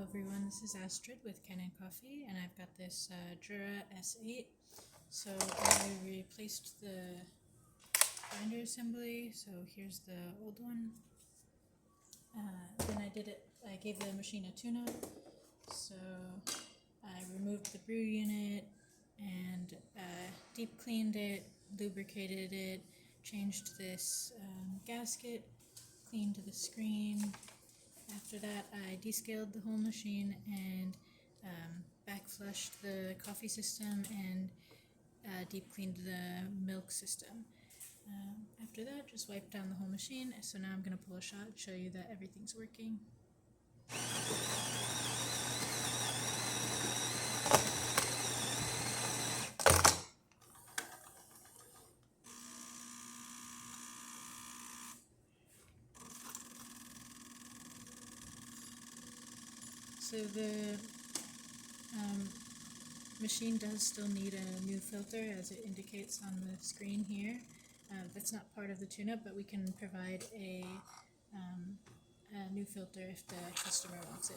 everyone, this is Astrid with Kanen Coffee, and I've got this Jura S8. So I replaced the binder assembly, so here's the old one. Then I gave the machine a tune-up, so I removed the brew unit and deep cleaned it, lubricated it, changed this gasket, cleaned the screen. After that, I descaled the whole machine and back flushed the coffee system and deep cleaned the milk system. After that, just wiped down the whole machine. So now I'm going to pull a shot, show you that everything's working. So the machine does still need a new filter, as it indicates on the screen here. That's not part of the tune-up, but we can provide a new filter if the customer wants it.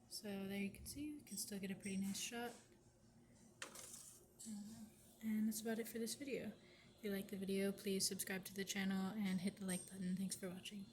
So there you can see, you can still get a pretty nice shot. And that's about it for this video. If you like the video, please subscribe to the channel and hit the like button. Thanks for watching.